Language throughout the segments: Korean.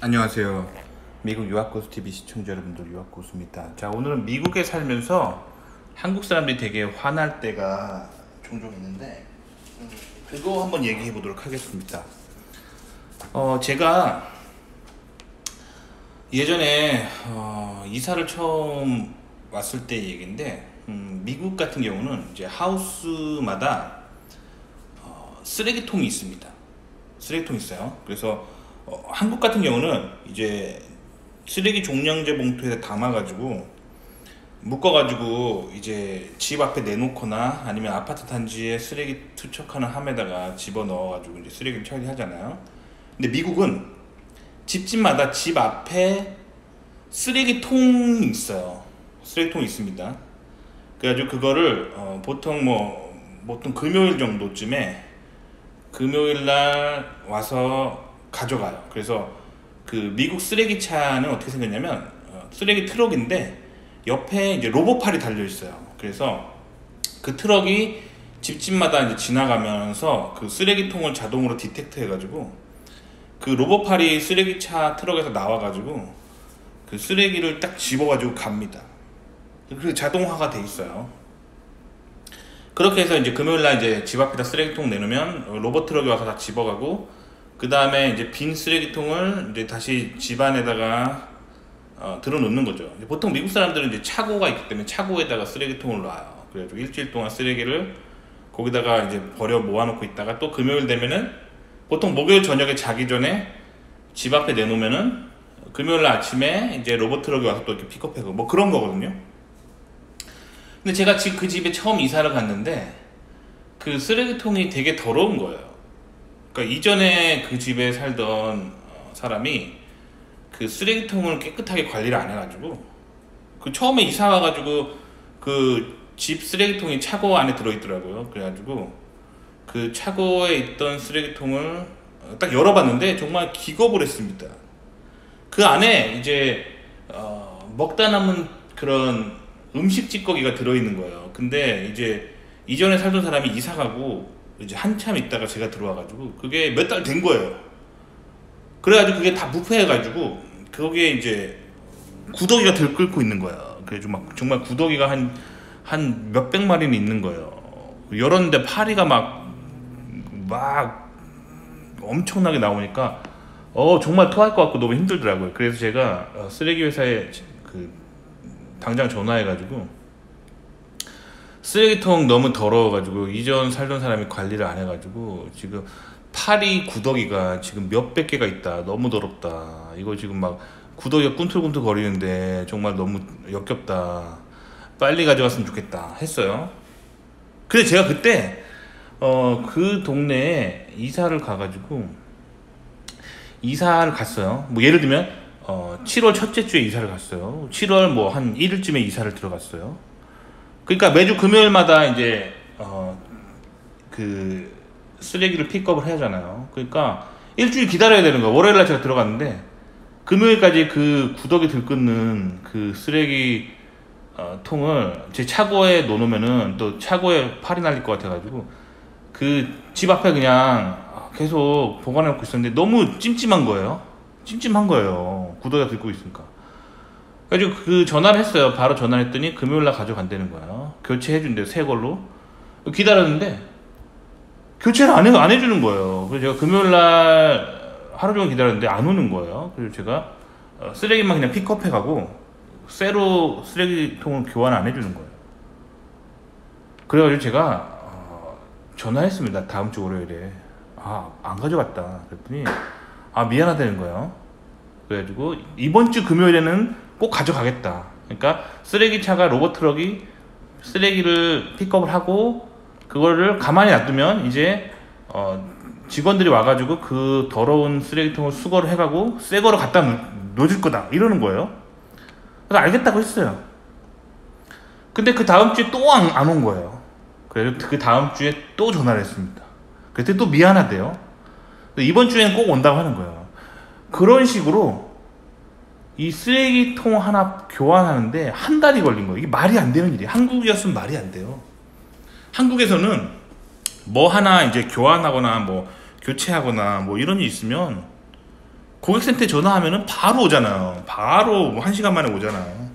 안녕하세요. 미국 유학고수TV 시청자 여러분들, 유학고수입니다. 자, 오늘은 미국에 살면서 한국 사람들이 되게 화날 때가 종종 있는데 그거 한번 얘기해 보도록 하겠습니다. 제가 예전에 이사를 처음 왔을 때 얘기인데, 미국 같은 경우는 이제 하우스마다 쓰레기통이 있습니다. 쓰레기통이 있어요. 그래서 한국 같은 경우는 이제 쓰레기 종량제 봉투에 담아가지고 묶어가지고 이제 집 앞에 내놓거나 아니면 아파트 단지에 쓰레기 투척하는 함에다가 집어 넣어가지고 이제 쓰레기를 처리하잖아요. 근데 미국은 집집마다 집 앞에 쓰레기통이 있어요. 쓰레기통이 있습니다. 그래가지고 그거를 보통 금요일 정도쯤에 금요일날 와서 가져가요. 그래서 그 미국 쓰레기차는 어떻게 생겼냐면 쓰레기 트럭인데 옆에 이제 로봇팔이 달려 있어요. 그래서 그 트럭이 집집마다 이제 지나가면서 그 쓰레기통을 자동으로 디텍트 해가지고 그 로봇팔이 쓰레기차 트럭에서 나와가지고 그 쓰레기를 딱 집어가지고 갑니다. 그 자동화가 돼 있어요. 그렇게 해서 이제 금요일날 이제 집 앞에다 쓰레기통 내놓으면 로봇 트럭이 와서 다 집어가고, 그 다음에 이제 빈 쓰레기통을 이제 다시 집 안에다가 들어놓는 거죠. 보통 미국 사람들은 이제 차고가 있기 때문에 차고에다가 쓰레기통을 놔요. 그래가지고 일주일 동안 쓰레기를 거기다가 이제 버려 모아놓고 있다가 또 금요일 되면은 보통 목요일 저녁에 자기 전에 집 앞에 내놓으면은 금요일 아침에 이제 로봇 트럭이 와서 또 이렇게 픽업하고 뭐 그런 거거든요. 근데 제가 지금 그 집에 처음 이사를 갔는데 그 쓰레기통이 되게 더러운 거예요. 그러니까 이전에 그 집에 살던 사람이 그 쓰레기통을 깨끗하게 관리를 안 해가지고 그 처음에 이사 와가지고 그 집 쓰레기통이 차고 안에 들어있더라고요. 그래가지고 그 차고에 있던 쓰레기통을 딱 열어봤는데 정말 기겁을 했습니다. 그 안에 이제 먹다 남은 그런 음식 찌꺼기가 들어있는 거예요. 근데 이제 이전에 살던 사람이 이사 가고 이제 한참 있다가 제가 들어와가지고 그게 몇 달 된 거예요. 그래가지고 그게 다 부패해가지고 거기에 이제 구더기가 들끓고 있는 거야. 그래가지고 막 정말 구더기가 한 몇백 마리는 있는 거예요. 열었는데 파리가 막 엄청나게 나오니까 정말 토할 것 같고 너무 힘들더라고요. 그래서 제가 쓰레기 회사에 당장 전화해가지고 쓰레기통 너무 더러워가지고 이전 살던 사람이 관리를 안 해가지고 지금 파리 구더기가 지금 몇백 개가 있다. 너무 더럽다. 이거 지금 막 구더기가 꿈틀꿈틀 거리는데 정말 너무 역겹다. 빨리 가져갔으면 좋겠다 했어요. 근데 제가 그때 그 동네에 이사를 갔어요. 뭐 예를 들면 7월 첫째 주에 이사를 갔어요. 7월 뭐 한 1일쯤에 이사를 들어갔어요. 그러니까 매주 금요일마다 이제 그 쓰레기를 픽업을 해야 하잖아요. 그러니까 일주일 기다려야 되는 거야. 월요일날 제가 들어갔는데 금요일까지 그 구더기 들끓는 그 쓰레기 통을 제 차고에 놓으면은 또 차고에 팔이 날릴 것 같아가지고 그 집 앞에 그냥 계속 보관해 놓고 있었는데 너무 찜찜한 거예요. 구더기가 들고 있으니까. 그래가지고 그 전화를 했어요. 바로 전화를 했더니 금요일날 가져간다는 거예요. 교체해준대요. 새 걸로. 기다렸는데 교체를 안 해주는 거예요. 그래서 제가 금요일날 하루 종일 기다렸는데 안 오는 거예요. 그래서 제가 쓰레기만 그냥 픽업해가고 새로 쓰레기통을 교환 안 해주는 거예요. 그래가지고 제가 전화했습니다. 다음 주 월요일에. 안 가져갔다. 그랬더니 미안하다는 거예요. 그래가지고 이번 주 금요일에는 꼭 가져가겠다. 그러니까 쓰레기차가 로봇 트럭이 쓰레기를 픽업을 하고 그거를 가만히 놔두면 이제 직원들이 와가지고 그 더러운 쓰레기통을 수거를 해가고 새 거로 갖다 놓을 거다 이러는 거예요. 그래서 알겠다고 했어요. 근데 그 다음 주에 또 안 온 거예요. 그래서 그 다음 주에 또 전화를 했습니다. 그때 또 미안하대요. 이번 주에는 꼭 온다고 하는 거예요. 그런 식으로 이 쓰레기통 하나 교환하는데 한 달이 걸린 거예요. 이게 말이 안 되는 일이에요. 한국이었으면 말이 안 돼요. 한국에서는 뭐 하나 이제 교환하거나 뭐 교체하거나 뭐 이런 일이 있으면 고객센터에 전화하면은 바로 오잖아요. 바로 뭐 1시간 만에 오잖아요.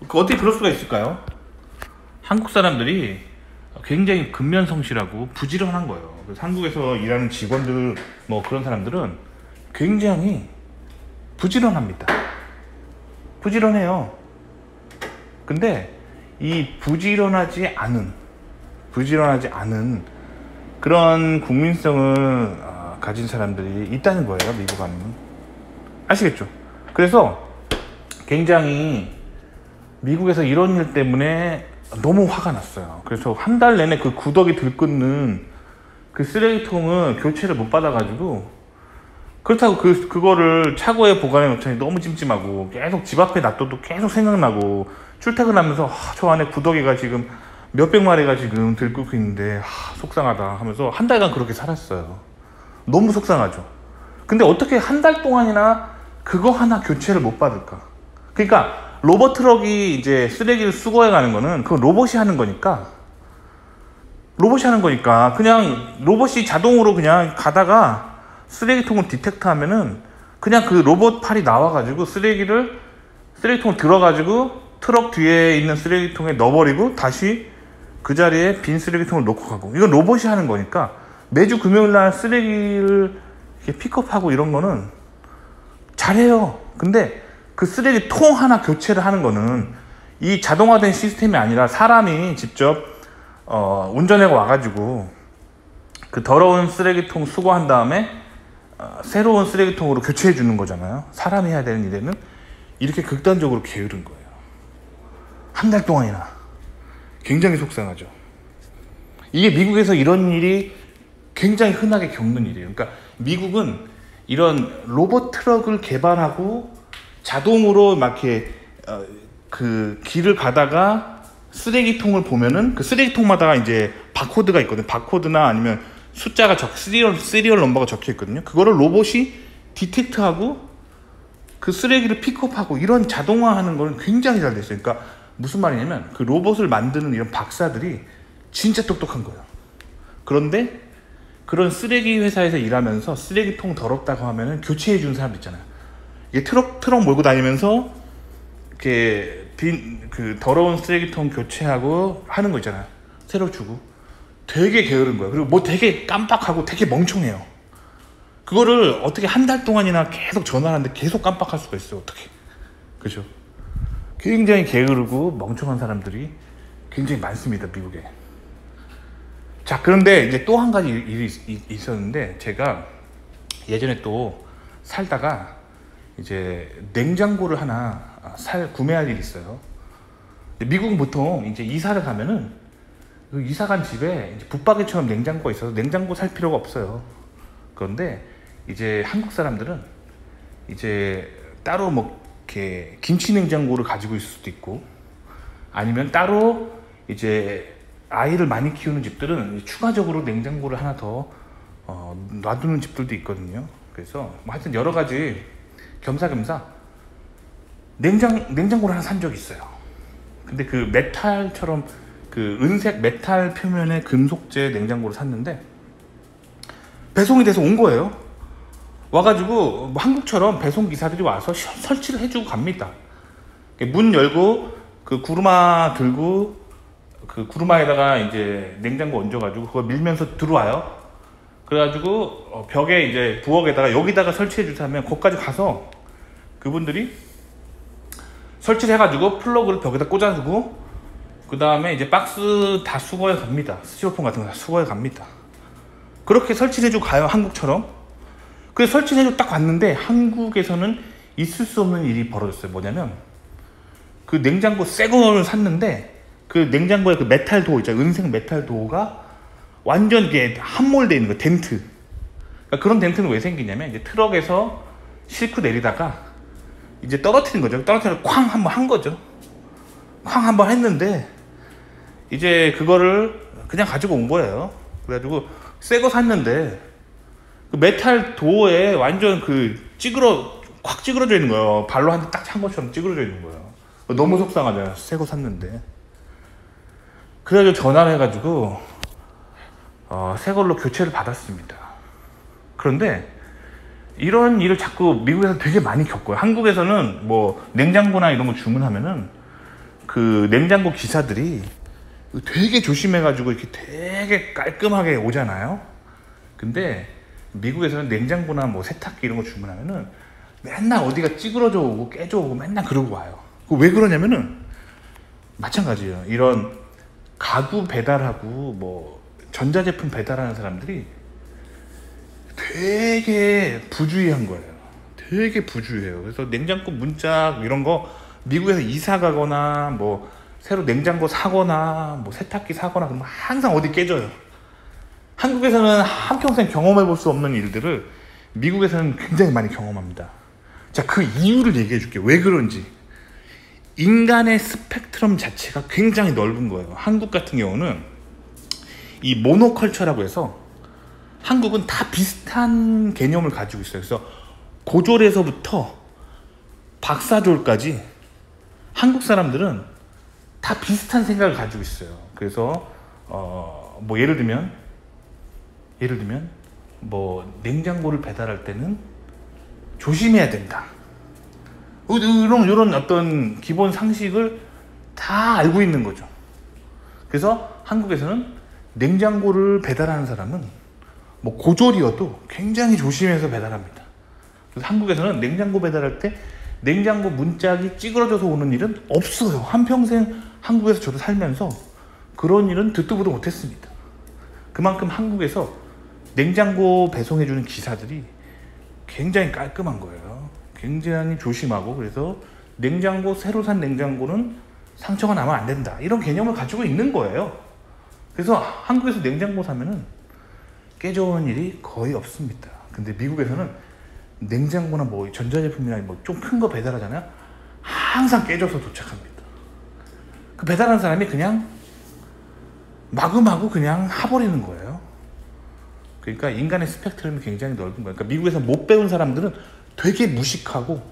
어떻게 그럴 수가 있을까요? 한국 사람들이 굉장히 근면성실하고 부지런한 거예요. 그래서 한국에서 일하는 직원들 뭐 그런 사람들은 굉장히 부지런합니다. 부지런해요. 근데 이 부지런하지 않은 그런 국민성을 가진 사람들이 있다는 거예요. 미국 하면 아시겠죠? 그래서 굉장히 미국에서 이런 일 때문에 너무 화가 났어요. 그래서 한 달 내내 그 구더기 들끓는 그 쓰레기통을 교체를 못 받아가지고, 그렇다고 그거를 차고에 보관해 놓자니 너무 찜찜하고 계속 집 앞에 놔둬도 계속 생각나고, 출퇴근하면서 저 안에 구더기가 지금 몇백 마리가 지금 들끓고 있는데 속상하다 하면서 한 달간 그렇게 살았어요. 너무 속상하죠. 근데 어떻게 한 달 동안이나 그거 하나 교체를 못 받을까? 그러니까 로봇 트럭이 이제 쓰레기를 수거해 가는 거는 그 로봇이 하는 거니까 그냥 로봇이 자동으로 그냥 가다가 쓰레기통을 디텍트 하면은 그냥 그 로봇 팔이 나와가지고 쓰레기통을 들어가지고 트럭 뒤에 있는 쓰레기통에 넣어버리고 다시 그 자리에 빈 쓰레기통을 놓고 가고, 이건 로봇이 하는 거니까 매주 금요일날 쓰레기를 이렇게 픽업하고 이런 거는 잘해요. 근데 그 쓰레기통 하나 교체를 하는 거는 이 자동화된 시스템이 아니라 사람이 직접 운전해 와가지고 그 더러운 쓰레기통 수거한 다음에 새로운 쓰레기통으로 교체해 주는 거잖아요. 사람이 해야 되는 일에는 이렇게 극단적으로 게으른 거예요. 한 달 동안이나. 굉장히 속상하죠. 이게 미국에서 이런 일이 굉장히 흔하게 겪는 일이에요. 그러니까 미국은 이런 로봇 트럭을 개발하고 자동으로 막 이렇게 그 길을 가다가 쓰레기통을 보면은 그 쓰레기통마다 이제 바코드가 있거든요. 바코드나 아니면 숫자가 시리얼 넘버가 적혀 있거든요. 그거를 로봇이 디텍트하고 그 쓰레기를 픽업하고, 이런 자동화하는 거는 굉장히 잘 됐어요. 그러니까 무슨 말이냐면 그 로봇을 만드는 이런 박사들이 진짜 똑똑한 거예요. 그런데 그런 쓰레기 회사에서 일하면서 쓰레기통 더럽다고 하면은 교체해 주는 사람들 있잖아요. 이게 트럭 몰고 다니면서 이렇게 그 더러운 쓰레기통 교체하고 하는 거 있잖아요. 새로 주고. 되게 게으른 거예요. 그리고 뭐 되게 깜빡하고 되게 멍청해요. 그거를 어떻게 한 달 동안이나 계속 전화하는데 계속 깜빡할 수가 있어요. 어떻게. 그죠? 굉장히 게으르고 멍청한 사람들이 굉장히 많습니다, 미국에. 자, 그런데 이제 또 한 가지 일이 있었는데, 제가 예전에 또 살다가 이제 냉장고를 하나 구매할 일이 있어요. 미국은 보통 이제 이사를 가면은 그 이사 간 집에 이제 붙박이처럼 냉장고가 있어서 냉장고 살 필요가 없어요. 그런데 이제 한국 사람들은 이제 따로 뭐 이렇게 김치 냉장고를 가지고 있을 수도 있고, 아니면 따로 이제 아이를 많이 키우는 집들은 추가적으로 냉장고를 하나 더 놔두는 집들도 있거든요. 그래서 뭐 하여튼 여러 가지 겸사겸사 냉장고를 하나 산 적이 있어요. 근데 그 메탈처럼 그 은색 메탈 표면의 금속재 냉장고를 샀는데 배송이 돼서 온 거예요. 와가지고 뭐 한국처럼 배송 기사들이 와서 설치를 해주고 갑니다. 문 열고 그 구루마 들고 그 구루마에다가 이제 냉장고 얹어가지고 그거 밀면서 들어와요. 그래가지고 벽에 이제 부엌에다가 여기다가 설치해 주세요 하면 거기까지 가서 그분들이 설치를 해가지고 플러그를 벽에다 꽂아주고, 그 다음에 이제 박스 다 수거해 갑니다. 스티로폼 같은 거 다 수거해 갑니다. 그렇게 설치를 해주고 가요, 한국처럼. 그래서 설치를 해주고 딱 왔는데 한국에서는 있을 수 없는 일이 벌어졌어요. 뭐냐면 그 냉장고 새 거를 샀는데 그 냉장고에 그 메탈 도어 있잖아요. 은색 메탈 도어가 완전 이게 함몰되어 있는 거예요. 덴트. 그러니까 그런 덴트는 왜 생기냐면 이제 트럭에서 싣고 내리다가 이제 떨어뜨린 거죠. 떨어뜨려 쾅 한번 한 거죠. 쾅 한번 했는데 이제 그거를 그냥 가지고 온 거예요. 그래가지고 새 거 샀는데 그 메탈 도어에 완전 확 찌그러져 있는 거예요. 발로 한 대 딱 찬 것처럼 찌그러져 있는 거예요. 너무 속상하잖아요. 새 거 샀는데. 그래가지고 전화를 해가지고 새 걸로 교체를 받았습니다. 그런데 이런 일을 자꾸 미국에서 되게 많이 겪어요. 한국에서는 뭐 냉장고나 이런 거 주문하면은 그 냉장고 기사들이 되게 조심해가지고 이렇게 되게 깔끔하게 오잖아요. 근데 미국에서는 냉장고나 뭐 세탁기 이런 거 주문하면은 맨날 어디가 찌그러져 오고 깨져 오고 맨날 그러고 와요. 왜 그러냐면은 마찬가지예요. 이런 가구 배달하고 뭐 전자제품 배달하는 사람들이 되게 부주의한 거예요. 되게 부주의해요. 그래서 냉장고 문짝 이런 거 미국에서 이사 가거나 뭐 새로 냉장고 사거나 뭐 세탁기 사거나 그러면 항상 어디 깨져요. 한국에서는 한평생 경험해 볼 수 없는 일들을 미국에서는 굉장히 많이 경험합니다. 자, 그 이유를 얘기해 줄게요. 왜 그런지. 인간의 스펙트럼 자체가 굉장히 넓은 거예요. 한국 같은 경우는 이 모노컬처라고 해서 한국은 다 비슷한 개념을 가지고 있어요. 그래서 고졸에서부터 박사졸까지 한국 사람들은 다 비슷한 생각을 가지고 있어요. 그래서 뭐 예를 들면 뭐 냉장고를 배달할 때는 조심해야 된다. 이런 어떤 기본 상식을 다 알고 있는 거죠. 그래서 한국에서는 냉장고를 배달하는 사람은 뭐 고졸이어도 굉장히 조심해서 배달합니다. 그래서 한국에서는 냉장고 배달할 때 냉장고 문짝이 찌그러져서 오는 일은 없어요. 한평생 한국에서 저도 살면서 그런 일은 듣도 보도 못했습니다. 그만큼 한국에서 냉장고 배송해주는 기사들이 굉장히 깔끔한 거예요. 굉장히 조심하고, 그래서 냉장고, 새로 산 냉장고는 상처가 나면 안 된다, 이런 개념을 가지고 있는 거예요. 그래서 한국에서 냉장고 사면은 깨져오는 일이 거의 없습니다. 근데 미국에서는 냉장고나 뭐 전자제품이나 뭐 좀 큰 거 배달하잖아요. 항상 깨져서 도착합니다. 그 배달하는 사람이 그냥 마구마구 그냥 하버리는 거예요. 그러니까 인간의 스펙트럼이 굉장히 넓은 거예요. 그러니까 미국에서 못 배운 사람들은 되게 무식하고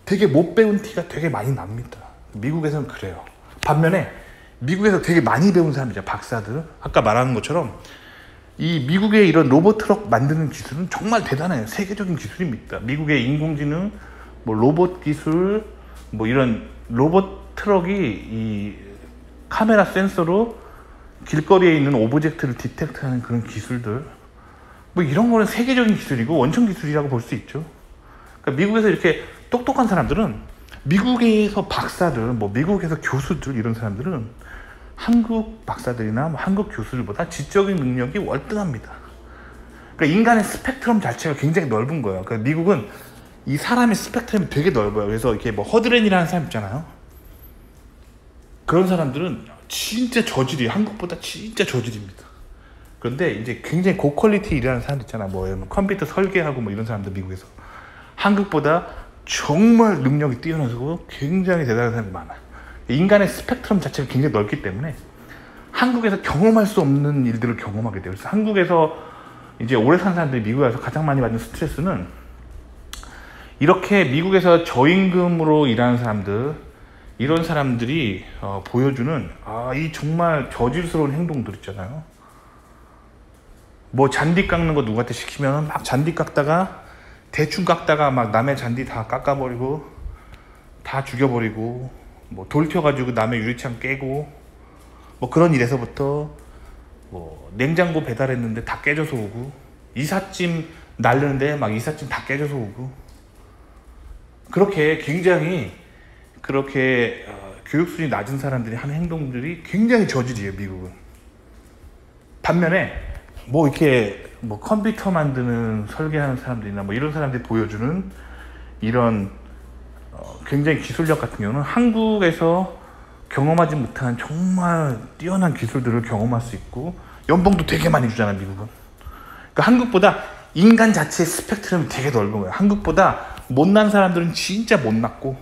되게 못 배운 티가 되게 많이 납니다. 미국에서는 그래요. 반면에 미국에서 되게 많이 배운 사람이죠. 박사들은 아까 말하는 것처럼 이 미국의 이런 로봇 트럭 만드는 기술은 정말 대단해요. 세계적인 기술입니다. 미국의 인공지능, 뭐 로봇 기술, 뭐 이런 로봇 트럭이 이 카메라 센서로 길거리에 있는 오브젝트를 디텍트하는 그런 기술들, 뭐 이런 거는 세계적인 기술이고 원천 기술이라고 볼 수 있죠. 그러니까 미국에서 이렇게 똑똑한 사람들은, 미국에서 박사들, 뭐 미국에서 교수들, 이런 사람들은 한국 박사들이나 뭐 한국 교수들보다 지적인 능력이 월등합니다. 그러니까 인간의 스펙트럼 자체가 굉장히 넓은 거예요. 그러니까 미국은 이 사람의 스펙트럼이 되게 넓어요. 그래서 이렇게 뭐 허드렛이라는 사람 있잖아요. 그런 사람들은 진짜 저질이 한국보다 진짜 저질입니다. 그런데 이제 굉장히 고퀄리티 일하는 사람들 있잖아. 뭐 컴퓨터 설계하고 뭐 이런 사람들 미국에서 한국보다 정말 능력이 뛰어나고 굉장히 대단한 사람이 많아요. 인간의 스펙트럼 자체가 굉장히 넓기 때문에 한국에서 경험할 수 없는 일들을 경험하게 돼요. 그래서 한국에서 이제 오래 산 사람들이 미국에 와서 가장 많이 받는 스트레스는, 이렇게 미국에서 저임금으로 일하는 사람들, 이런 사람들이 보여주는 이 정말 저질스러운 행동들 있잖아요. 뭐 잔디 깎는 거 누구한테 시키면 막 잔디 깎다가 대충 깎다가 막 남의 잔디 다 깎아버리고 다 죽여버리고, 뭐 돌 켜가지고 남의 유리창 깨고, 뭐 그런 일에서부터 뭐 냉장고 배달했는데 다 깨져서 오고, 이삿짐 날르는데 막 이삿짐 다 깨져서 오고, 그렇게 굉장히 그렇게 교육수준이 낮은 사람들이 하는 행동들이 굉장히 저질이에요, 미국은. 반면에 뭐 이렇게 뭐 컴퓨터 만드는 설계하는 사람들이나 뭐 이런 사람들이 보여주는 이런 굉장히 기술력 같은 경우는 한국에서 경험하지 못한 정말 뛰어난 기술들을 경험할 수 있고, 연봉도 되게 많이 주잖아요, 미국은. 그러니까 한국보다 인간 자체의 스펙트럼이 되게 넓은 거예요. 한국보다 못난 사람들은 진짜 못났고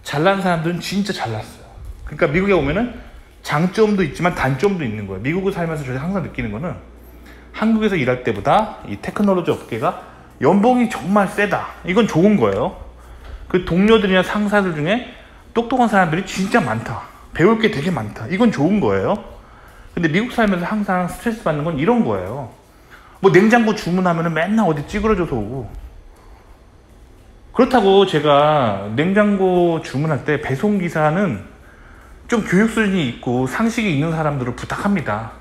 잘난 사람들은 진짜 잘났어요. 그러니까 미국에 오면은 장점도 있지만 단점도 있는 거예요. 미국을 살면서 저희가 항상 느끼는 거는, 한국에서 일할 때보다 이 테크놀로지 업계가 연봉이 정말 세다, 이건 좋은 거예요. 그 동료들이나 상사들 중에 똑똑한 사람들이 진짜 많다, 배울 게 되게 많다, 이건 좋은 거예요. 근데 미국 살면서 항상 스트레스 받는 건 이런 거예요. 뭐 냉장고 주문하면은 맨날 어디 찌그러져서 오고, 그렇다고 제가 냉장고 주문할 때 배송기사는 좀 교육 수준이 있고 상식이 있는 사람들을 부탁합니다.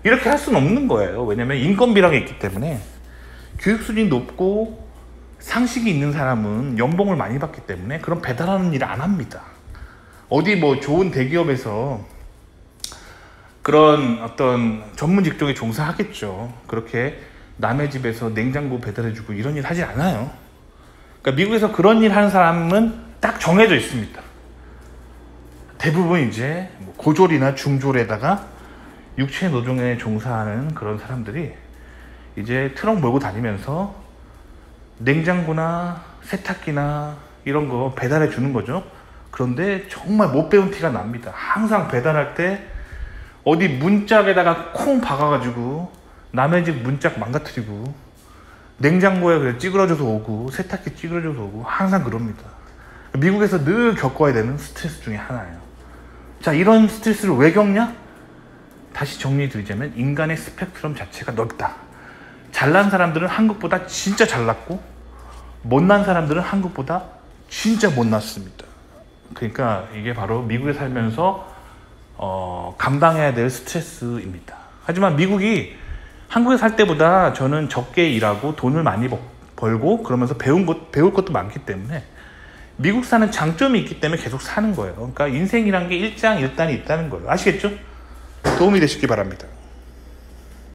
이렇게 할 수는 없는 거예요. 왜냐면 인건비라는 게 있기 때문에. 교육 수준이 높고 상식이 있는 사람은 연봉을 많이 받기 때문에 그런 배달하는 일을 안 합니다. 어디 뭐 좋은 대기업에서 그런 어떤 전문 직종에 종사하겠죠. 그렇게 남의 집에서 냉장고 배달해주고 이런 일 하지 않아요. 그러니까 미국에서 그런 일 하는 사람은 딱 정해져 있습니다. 대부분 이제 고졸이나 중졸에다가 육체 노동에 종사하는 그런 사람들이 이제 트럭 몰고 다니면서 냉장고나 세탁기나 이런 거 배달해 주는 거죠. 그런데 정말 못 배운 티가 납니다. 항상 배달할 때 어디 문짝에다가 콩 박아가지고 남의 집 문짝 망가뜨리고 냉장고에 그래 찌그러져서 오고 세탁기 찌그러져서 오고 항상 그럽니다. 미국에서 늘 겪어야 되는 스트레스 중에 하나예요. 자, 이런 스트레스를 왜 겪냐? 다시 정리드리자면 인간의 스펙트럼 자체가 넓다. 잘난 사람들은 한국보다 진짜 잘났고 못난 사람들은 한국보다 진짜 못났습니다. 그러니까 이게 바로 미국에 살면서 감당해야 될 스트레스입니다. 하지만 미국이 한국에 살 때보다 저는 적게 일하고 돈을 많이 벌고 그러면서 배울 것도 많기 때문에 미국 사는 장점이 있기 때문에 계속 사는 거예요. 그러니까 인생이란 게 일장일단이 있다는 거예요. 아시겠죠? 도움이 되시기 바랍니다.